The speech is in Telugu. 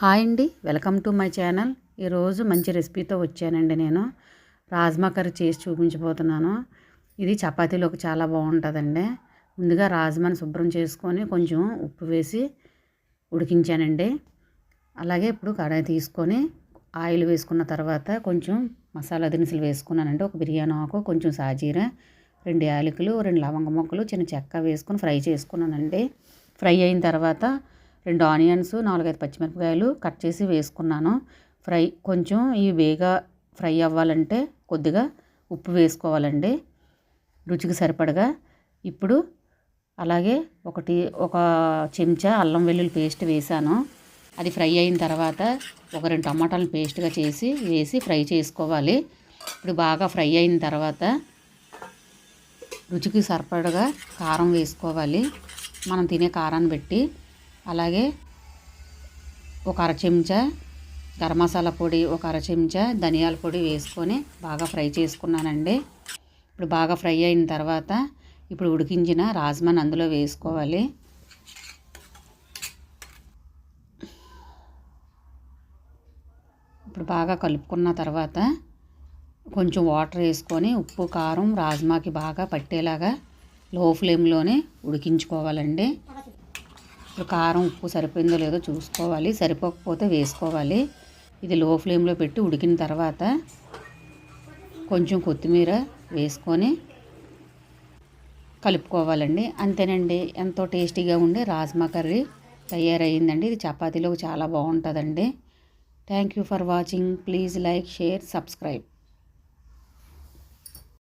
హాయ్ అండి, వెల్కమ్ టు మై ఛానల్. ఈరోజు మంచి రెసిపీతో వచ్చానండి. నేను రాజ్మా కర్రీ చేసి చూపించబోతున్నాను. ఇది చపాతీలోకి చాలా బాగుంటుందండి. ముందుగా రాజ్మాని శుభ్రం చేసుకొని కొంచెం ఉప్పు వేసి ఉడికించానండి. అలాగే ఇప్పుడు కడాయి తీసుకొని ఆయిల్ వేసుకున్న తర్వాత కొంచెం మసాలా దినుసులు వేసుకున్నానండి. ఒక బిర్యానీ ఆకు, కొంచెం సాజీరా, 2 యాలకులు, 2 లవంగ మొక్కలు, చిన్న చెక్క వేసుకొని ఫ్రై చేసుకున్నానండి. ఫ్రై అయిన తర్వాత 2 ఆనియన్స్, 4-5 పచ్చిమిరపకాయలు కట్ చేసి వేసుకున్నాను. కొంచెం ఇవి వేగా ఫ్రై అవ్వాలంటే కొద్దిగా ఉప్పు వేసుకోవాలండి, రుచికి సరిపడగా. ఇప్పుడు అలాగే ఒక చెంచా అల్లం వెల్లుల్లి పేస్ట్ వేసాను. అది ఫ్రై అయిన తర్వాత ఒక 2 టమాటాలను పేస్ట్గా వేసి ఫ్రై చేసుకోవాలి. ఇప్పుడు బాగా ఫ్రై అయిన తర్వాత రుచికి సరిపడగా కారం వేసుకోవాలి, మనం తినే కారాన్ని బట్టి. అలాగే ఒక అర చెంచా గరం మసాలా పొడి, ఒక అర చెంచా ధనియాల పొడి వేసుకొని బాగా ఫ్రై చేసుకున్నానండి. ఇప్పుడు బాగా ఫ్రై అయిన తర్వాత ఇప్పుడు ఉడికించిన రాజ్మాని అందులో వేసుకోవాలి. ఇప్పుడు బాగా కలుపుకున్న తర్వాత కొంచెం వాటర్ వేసుకొని ఉప్పు కారం రాజ్మాకి బాగా పట్టేలాగా లో ఫ్లేమ్లోనే ఉడికించుకోవాలండి. ఇప్పుడు కారం ఉప్పు సరిపోయిందో లేదో చూసుకోవాలి, సరిపోకపోతే వేసుకోవాలి. ఇది లో ఫ్లేమ్లో పెట్టి ఉడికిన తర్వాత కొంచెం కొత్తిమీర వేసుకొని కలుపుకోవాలండి. అంతేనండి, ఎంతో టేస్టీగా ఉండే రాజ్మా కర్రీ తయారయ్యిందండి. ఇది చపాతీలోకి చాలా బాగుంటుందండి. Thank you for watching. Please like, share, subscribe.